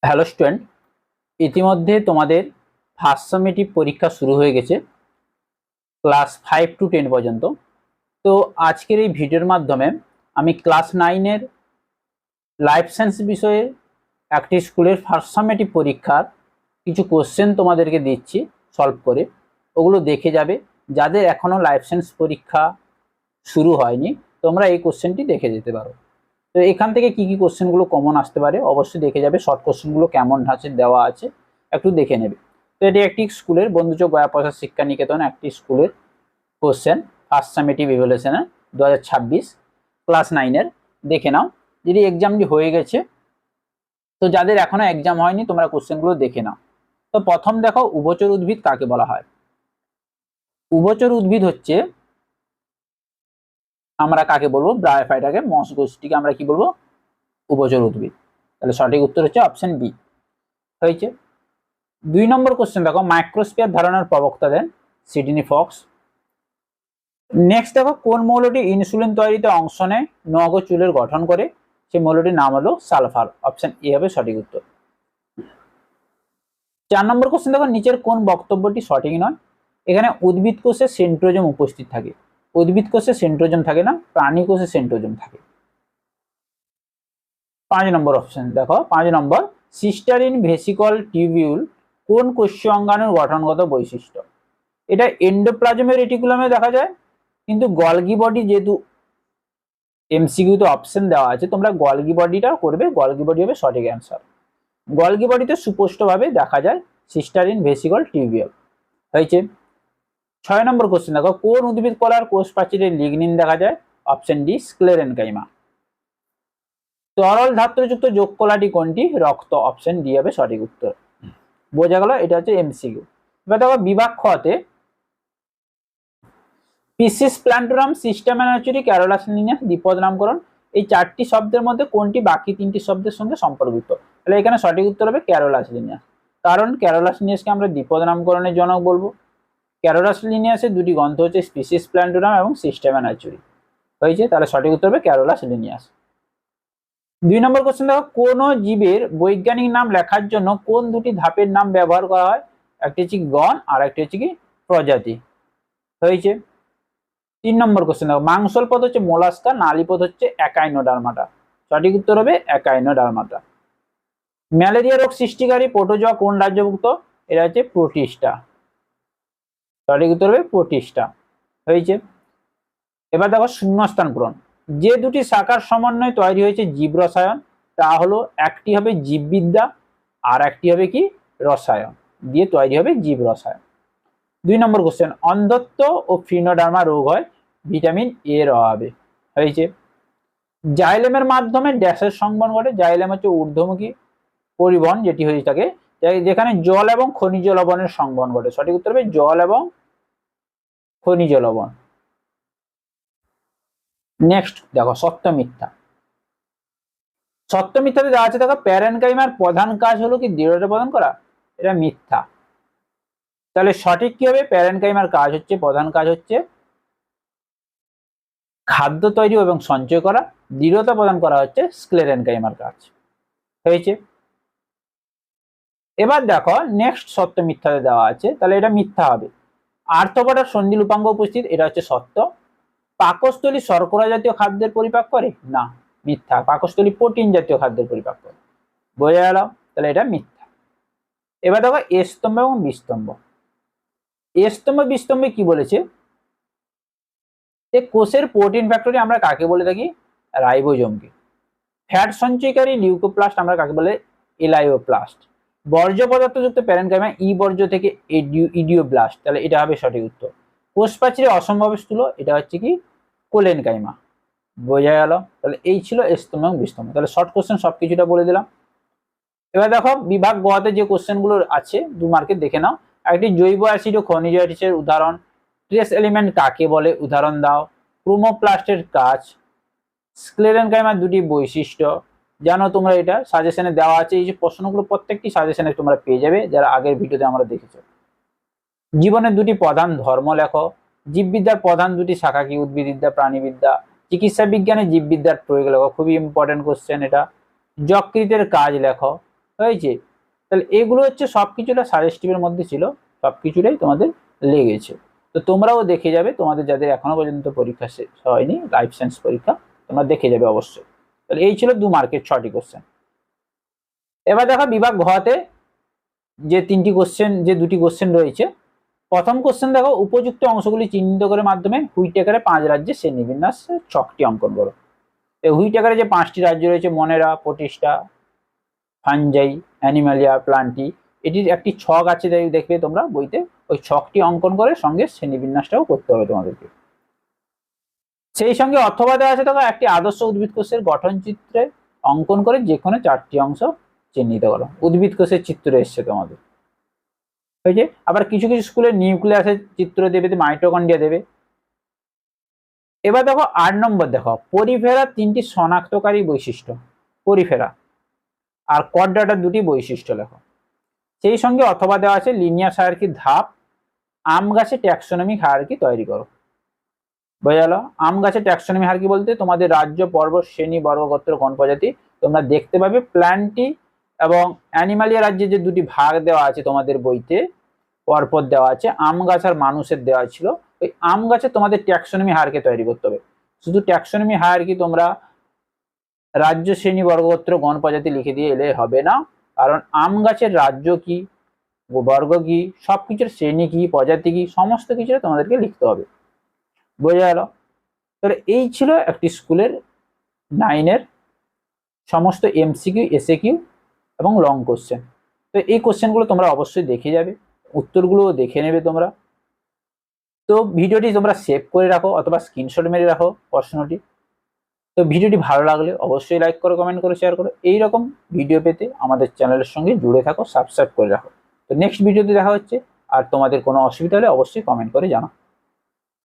Hello student, ইতিমধ্যে তোমাদের first summative পরীক্ষা শুরু হয়ে গেছে ক্লাস 5 to 10 পর্যন্ত। তো আজকের এই ভিডিওর মাধ্যমে আমি ক্লাস 9-এর লাইফ সায়েন্স বিষয়ে একটি স্কুলের ফার্স্ট সামেটিভ পরীক্ষার কিছু কোশ্চেন তোমাদেরকে দিচ্ছি সলভ করে। ওগুলো দেখে যাবে। যাদের এখনও লাইফ সায়েন্স পরীক্ষা শুরু হয়নি তোমরা এই কোশ্চেনটি দেখে যেতে পারো। তো এখান থেকে কি কি কোশ্চেনগুলো কমন আসতে পারে অবশ্যই দেখে যাবে। শর্ট কোশ্চেনগুলো কেমন ধাঁচে দেওয়া আছে একটু দেখে নেবে। তো এটি একটি স্কুলের বন্ধুচক গয়া প্রসাদ শিক্ষা নিকেতন একটি স্কুলের কোশ্চেন ফার্স্ট সামেটিভ ইভ্যালুয়েশনের 2026 ক্লাস 9-এর। দেখে নাও, যদি এক্সামটি হয়ে গেছে তো যাদের এখনো এক্সাম হয়নি তোমরা কোশ্চেনগুলো দেখে নাও। তো প্রথম দেখো, উভচর উদ্ভিদ কাকে বলা হয়? উভচর উদ্ভিদ হচ্ছে, আমরা কাকে বলবো? ব্রায়োফাইটাকে, মস গোষ্ঠীকে আমরা কি বলবো? উভচর উদ্ভিদ। তাহলে সঠিক উত্তর হচ্ছে অপশন বি হয়েছে। 2 নম্বর কোশ্চেন দেখো, মাইক্রোস্ফিয়ার ধারণার প্রবক্তা দেন সিডনি ফক্স। নেক্সট দেখো, কোন মৌলটি ইনসুলিন তৈরিতে অংশ নেয় নগ চুলের গঠন করে? সেই মৌলটির নাম হলো সালফার। অপশন এ হবে সঠিক উত্তর। 4 নম্বর কোশ্চেন দেখো, নিচের কোন বক্তব্যটি সঠিক নয়? এখানে উদ্ভিদ কোষে সেন্ট্রোজোম উপস্থিত থাকে। উদ্ভিদ কোষে সেন্ট্রোজোম থাকে না, প্রাণী কোষে সেন্ট্রোজোম থাকে। 5 নম্বর অপশন দেখো, 5 নম্বর, সিস্টারিন ভেসিকল টিউবিউল কোন কোষীয় অঙ্গাণুর গঠনগত বৈশিষ্ট্য? এটা এন্ডোপ্লাজমের রেটিকুলামে দেখা যায়, কিন্তু গলগি বডি যেহেতু এমসিকিউতে অপশন দেওয়া আছে তোমরা গলগি বডিটা করবে, গলগি বডি হবে সঠিক অ্যান্সার। গলগি বডিতে সুস্পষ্টভাবে দেখা যায় সিস্টারিন ভেসিকল টিউবিউল হয়েছে। 6 নম্বর কোশ্চেন দেখো, কোন উদ্ভিদ কলার কোষ প্রাচীরে লিগনিন দেখা যায়? Option D sclerenchyma. তরল ধাত্রযুক্ত যোগ কলাটি কোনটি? রক্ত। অপশন ডি হবে সঠিক উত্তর। বোঝা গেল, এটা হচ্ছে এমসিকিউ। এবার দেখো বিভাগ খতে, পিসিস প্ল্যান্টোরাম, সিস্টেমানাচুরি, ক্যারোলাস লিনিয়াস, দ্বিপদ নামকরণ, এই 4টি শব্দের মধ্যে কোনটি বাকি 3টি শব্দের সঙ্গে সম্পর্কিত? তাহলে এখানে সঠিক উত্তর হবে ক্যারোলাস লিনিয়াস। কারণ ক্যারোলাস লিনিয়াসকে আমরা দ্বিপদ নামকরণের জনক বলবো। ক্যারোলাস লিনিয়াসের 2টি গ্রন্থ হচ্ছে স্পিসিস প্ল্যান্টোরাম এবং সিস্টেমানাচুরি হয়েছে। তাহলে সঠিক উত্তর হবে ক্যারোলাস লিনিয়াস। 2 নম্বর কোশ্চেন দেখো, কোন জীবের বৈজ্ঞানিক নাম লেখার জন্য কোন 2টি ধাপের নাম ব্যবহার করা হয়? একটি হচ্ছে গণ আর একটি হচ্ছে কি প্রজাতি হয়েছে। 3 নম্বর কোশ্চেন দেখো, মাংসল পদ হচ্ছে মোলাস্কা, নালীপদ হচ্ছে একাইনোডার্মাটা। সঠিক উত্তর হবে একাইনোডার্মাটা। ম্যালেরিয়া রোগ সৃষ্টিকারী প্রোটোজোয়া কোন রাজ্যভুক্ত? এটা হচ্ছে প্রোটিস্টা। সঠিক উত্তর হবে প্রোটিস্টা হয়েছে। এবার দেখো শূন্যস্থান পূরণ। যে 2টি শাখার সমন্বয়ে তৈরি হয়েছে জীব রসায়ন তা হলো, একটি হবে জীববিদ্যা আর একটি হবে কি রসায়ন, দিয়ে তৈরি হবে জীব রসায়ন। 2 নম্বর কোশ্চেন, অন্ধত্ব ও ফিনোডার্মা রোগ হয় ভিটামিন এ এর অভাবে হয়েছে। জাইলেমের মাধ্যমে ড্যাশের সংবহন ঘটে। জাইলেম হচ্ছে ঊর্ধ্বমুখী পরিবহন যেটি হয়ে থাকে, যেখানে জল এবং খনিজ লবণের সংবহন ঘটে। সঠিক উত্তর হবে জল এবং খনিজ লবণ। নেক্সট দেখো সত্য মিথ্যা। সত্য মিথ্যাতে দেওয়া আছে দেখো, প্যারেনকাইমার প্রধান কাজ হলো কি দৃঢ়তা প্রদান করা। এটা মিথ্যা। তাহলে সঠিক কি হবে? প্যারেনকাইমার কাজ হচ্ছে, প্রধান কাজ হচ্ছে খাদ্য তৈরি এবং সঞ্চয় করা, দৃঢ়তা প্রদান করা হচ্ছে স্ক্লেরেনকাইমার কাজ হয়েছে। এবার দেখো নেক্সট সত্য মিথ্যাতে দেওয়া আছে, তাহলে এটা মিথ্যা হবে। আর্থ্রোপডার সন্ধিল উপাঙ্গ উপস্থিত, এটা হচ্ছে সত্য। পাকস্থলী শর্করা জাতীয় খাদ্যের পরিপাক করে না, মিথ্যা। পাকস্থলী প্রোটিন জাতীয় খাদ্যের পরিপাক করে। বোঝা গেল, তাহলে এটা মিথ্যা। এবার দেখো এ স্তম্ভ এবং বি স্তম্ভ। এ স্তম্ভ বি স্তম্ভে কি বলেছে? কোষের প্রোটিন ফ্যাক্টরি আমরা কাকে বলে থাকি? রাইবোজোমকে। ফ্যাট সঞ্চয়কারী লিউকোপ্লাস্ট আমরা কাকে বলে? এলাইওপ্লাস্ট। বর্জ্য পদার্থযুক্ত প্যারেনকাইমা ই বর্জ্য থেকে ইডিওব্লাস্ট। তাহলে এটা হবে সঠিক উত্তর। কোষ প্রাচীরে অসম্ভব স্থূল, এটা হচ্ছে কি কোলেনকাইমা। বোঝা গেল, তাহলে এই ছিল স্তম্ভ এবং বিস্তম্ভ। তাহলে শর্ট কোশ্চেন সবকিছুটা বলে দিলাম। এবার দেখো বিভাগ গতে যে কোশ্চেন গুলো আছে 2 মার্কের দেখে নাও। একটি জৈব অ্যাসিড ও খনিজ অ্যাসিডের উদাহরণ, ট্রেস এলিমেন্ট কাকে বলে উদাহরণ দাও, ক্রোমোপ্লাস্টের কাজ, স্ক্লেরেনকাইমার 2টি বৈশিষ্ট্য। জানো তোমরা এটা সাজেশনে দেওয়া আছে, এই যে প্রশ্নগুলো প্রত্যেকটি সাজেশনে তোমরা পেয়ে যাবে যারা আগের ভিডিওতে আমরা দেখেছো। জীবনের 2টি প্রধান ধর্ম লেখো। জীববিদ্যার প্রধান 2টি শাখা কি? উদ্ভিদবিদ্যা, প্রাণীবিদ্যা। চিকিৎসা বিজ্ঞানে জীববিদ্যার প্রয়োগ লেখো, খুবই ইম্পর্টেন্ট কোশ্চেন এটা। যকৃতের কাজ লেখো। হয়েছে। তাহলে এগুলো হচ্ছে সবকিছুটা সাজেস্টিভের মধ্যে ছিল, সবকিছুটাই তোমাদের লেগেছে। তো তোমরাও দেখে যাবে, তোমাদের যাদের এখনো পর্যন্ত পরীক্ষা শেষ হয়নি লাইফ সায়েন্স পরীক্ষা, তোমরা দেখে যাবে অবশ্যই। তাহলে এই ছিল 2 মার্কের 6টি কোশ্চেন। এবার দেখো বিভাগ ঘতে যে 3টি কোশ্চেন, যে 2টি কোশ্চেন রয়েছে। প্রথম কোশ্চেন দেখো, উপযুক্ত অংশগুলি চিহ্নিত করে মাধ্যমে হুইটেকারে 5 রাজ্যের শ্রেণীবিন্যাস ছকটি অঙ্কন করো। এই হুইটেকারে যে 5টি রাজ্য রয়েছে, মনেরা, প্রোটিস্টা, ফানজাই, অ্যানিমালিয়া, প্লান্টি, এটির একটি ছক আছে, দেখবে তোমরা বইতে। ওই ছকটি অঙ্কন করে সঙ্গে শ্রেণীবিন্যাসটাও করতে হবে তোমাদেরকে। সেই সঙ্গে অথবা দেওয়া আছে দেখো, একটি আদর্শ উদ্ভিদ কোষের গঠন চিত্রে অঙ্কন করে যে কোনো 4টি অংশ চিহ্নিত করো। উদ্ভিদ কোষের চিত্র এসছে তোমাদের, হয়েছে। আবার কিছু কিছু স্কুলে নিউক্লিয়াসের চিত্র দেবে, মাইটোকন্ড্রিয়া দেবে। এবার দেখো 8 নম্বর, দেখো পরিফেরা 3টি শনাক্তকারী বৈশিষ্ট্য, পরিফেরা আর কর্ডাটার 2টি বৈশিষ্ট্য লেখো। সেই সঙ্গে অথবা দেওয়া আছে লিনিয়ার হায়ারার্কির ধাপ, আম গাছে ট্যাক্সোনমিক হায়ারার্কি তৈরি করো। বোঝা গেল? আম গাছে ট্যাক্সোনমি হায়ারার্কি বলতে তোমাদের রাজ্য, পর্বত, শ্রেণী, বর্গগোত্র, গণ প্রজাতি তোমরা দেখতে পাবে। প্ল্যান্টি এবং অ্যানিমালিয়া রাজ্যে যে 2টি ভাগ দেওয়া আছে তোমাদের বইতে পরপর দেওয়া আছে, আম গাছ আর মানুষের দেওয়া ছিল। ওই আম গাছে তোমাদের ট্যাক্সোনমি হায়ারার্কি তৈরি করতে হবে। শুধু ট্যাক্সোনমি হায়ারার্কি তোমরা রাজ্য, শ্রেণী, বর্গগোত্র, গণ প্রজাতি লিখে দিয়ে এলে হবে না, কারণ আম গাছের রাজ্য কি, বর্গ কি, সবকিছুর শ্রেণী কি, প্রজাতি কি, সমস্ত কিছু তোমাদেরকে লিখতে হবে। বোঝা গেল? তাহলে এই ছিল একটি স্কুলের 9-এর সমস্ত এমসিকিউ, এসএকিউ এবং লং কোশ্চেন। তো এই কোশ্চেনগুলো তোমরা অবশ্যই দেখে যাবে, উত্তরগুলো দেখে নেবে তোমরা। তো ভিডিওটি তোমরা সেভ করে রাখো অথবা স্ক্রিনশট মেরে রাখো প্রশ্নটি। তো ভিডিওটি ভালো লাগলে অবশ্যই লাইক করো, কমেন্ট করো, শেয়ার করো। এইরকম ভিডিও পেতে আমাদের চ্যানেলের সঙ্গে জুড়ে থাকো, সাবস্ক্রাইব করে রাখো। তো নেক্সট ভিডিওতে দেখা হচ্ছে। আর তোমাদের কোনো অসুবিধা হলে অবশ্যই কমেন্ট করে জানাও।